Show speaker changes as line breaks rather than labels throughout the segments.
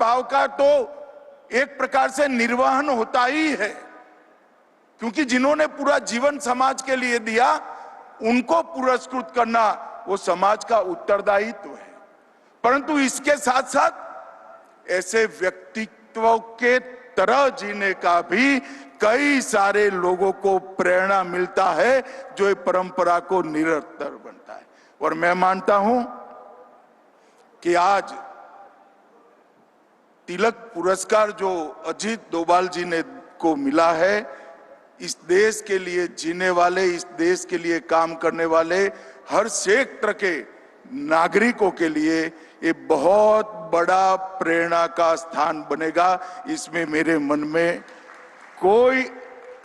भाव का तो एक प्रकार से निर्वहन होता ही है, क्योंकि जिन्होंने पूरा जीवन समाज के लिए दिया उनको पुरस्कृत करना वो समाज का उत्तरदायित्व है। परंतु इसके साथ साथ ऐसे व्यक्तित्वों के तरह जीने का भी कई सारे लोगों को प्रेरणा मिलता है, जो ये परंपरा को निरंतर बनता है। और मैं मानता हूं कि आज तिलक पुरस्कार जो अजीत डोभाल जी ने को मिला है, इस देश के लिए जीने वाले, इस देश के लिए काम करने वाले हर क्षेत्र के नागरिकों के लिए ये बहुत बड़ा प्रेरणा का स्थान बनेगा। इसमें मेरे मन में कोई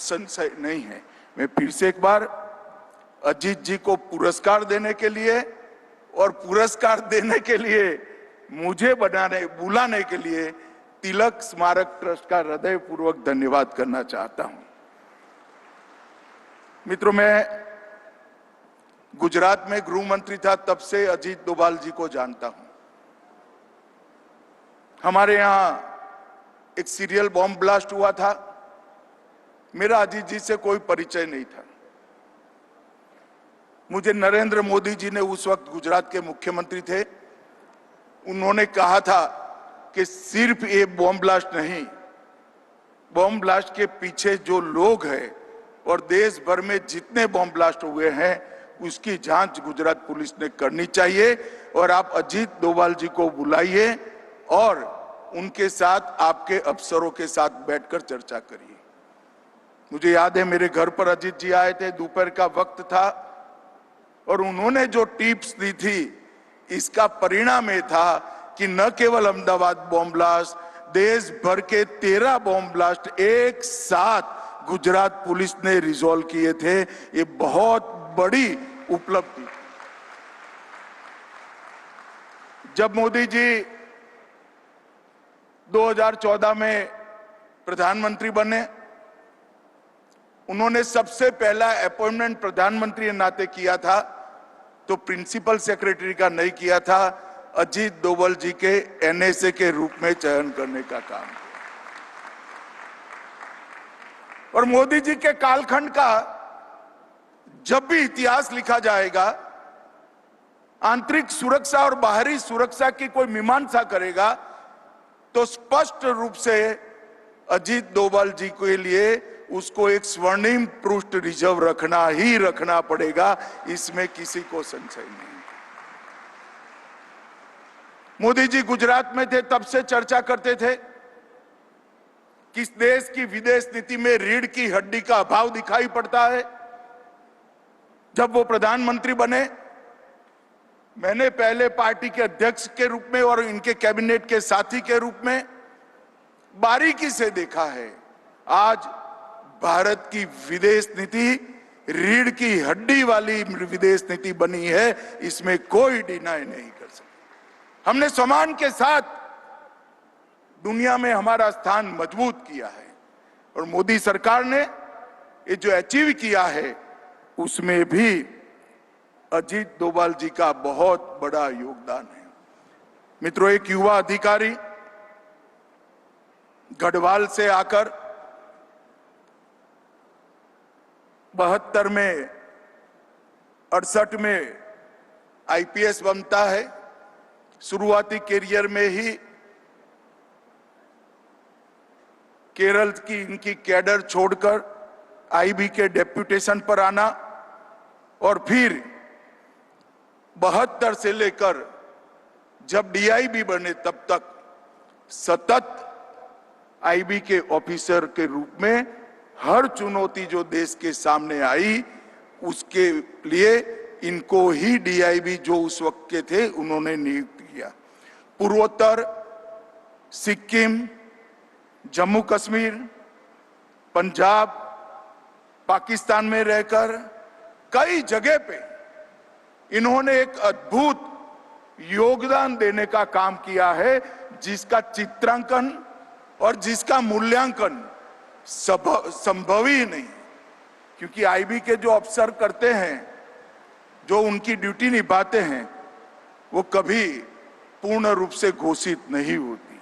संशय नहीं है। मैं फिर से एक बार अजीत जी को पुरस्कार देने के लिए और पुरस्कार देने के लिए मुझे बुलाने के लिए तिलक स्मारक ट्रस्ट का हृदयपूर्वक धन्यवाद करना चाहता हूं। मित्रों, मैं गुजरात में गृह मंत्री था, तब से अजीत डोभाल जी को जानता हूं। हमारे यहां एक सीरियल बॉम्ब ब्लास्ट हुआ था, मेरा अजीत जी से कोई परिचय नहीं था। मुझे नरेंद्र मोदी जी ने, उस वक्त गुजरात के मुख्यमंत्री थे, उन्होंने कहा था कि सिर्फ ये बॉम्ब ब्लास्ट नहीं, बॉम्ब ब्लास्ट के पीछे जो लोग हैं और देश भर में जितने बॉम्ब ब्लास्ट हुए हैं उसकी जांच गुजरात पुलिस ने करनी चाहिए और आप अजीत डोभाल जी को बुलाइए और उनके साथ, आपके अफसरों के साथ बैठकर चर्चा करिए। मुझे याद है मेरे घर पर अजीत जी आए थे, दोपहर का वक्त था और उन्होंने जो टिप्स दी थी इसका परिणाम ये था कि न केवल अहमदाबाद बॉम्ब ब्लास्ट, देश भर के 13 बॉम्ब ब्लास्ट एक साथ गुजरात पुलिस ने रिजॉल्व किए थे। ये बहुत बड़ी उपलब्धि। जब मोदी जी 2014 में प्रधानमंत्री बने, उन्होंने सबसे पहला अपॉइंटमेंट प्रधानमंत्री के नाते किया था, तो प्रिंसिपल सेक्रेटरी का नहीं किया था, अजीत डोभाल जी के एनएसए के रूप में चयन करने का काम किया। और मोदी जी के कालखंड का जब भी इतिहास लिखा जाएगा, आंतरिक सुरक्षा और बाहरी सुरक्षा की कोई मीमांसा करेगा तो स्पष्ट रूप से अजीत डोभाल जी के लिए उसको एक स्वर्णिम पृष्ठ रिजर्व रखना पड़ेगा, इसमें किसी को संशय नहीं। मोदी जी गुजरात में थे तब से चर्चा करते थे कि इस देश की विदेश नीति में रीढ़ की हड्डी का अभाव दिखाई पड़ता है। जब वो प्रधानमंत्री बने, मैंने पहले पार्टी के अध्यक्ष के रूप में और इनके कैबिनेट के साथी के रूप में बारीकी से देखा है। आज भारत की विदेश नीति रीढ़ की हड्डी वाली विदेश नीति बनी है, इसमें कोई डिनाई नहीं कर सकता। हमने सम्मान के साथ दुनिया में हमारा स्थान मजबूत किया है और मोदी सरकार ने ये जो अचीव किया है उसमें भी अजीत डोभाल जी का बहुत बड़ा योगदान है। मित्रों, एक युवा अधिकारी गढ़वाल से आकर 72 में 68 में आईपीएस बनता है। शुरुआती करियर में ही केरल की इनकी कैडर छोड़कर आईबी के डेप्यूटेशन पर आना और फिर 72 से लेकर जब डीआईबी बने तब तक सतत आईबी के ऑफिसर के रूप में हर चुनौती जो देश के सामने आई उसके लिए इनको ही डीआईबी जो उस वक्त के थे उन्होंने नियुक्त किया। पूर्वोत्तर, सिक्किम, जम्मू कश्मीर, पंजाब, पाकिस्तान में रहकर कई जगह पे इन्होंने एक अद्भुत योगदान देने का काम किया है, जिसका चित्रांकन और जिसका मूल्यांकन संभव ही नहीं, क्योंकि आईबी के जो अफसर करते हैं, जो उनकी ड्यूटी निभाते हैं, वो कभी पूर्ण रूप से घोषित नहीं होती।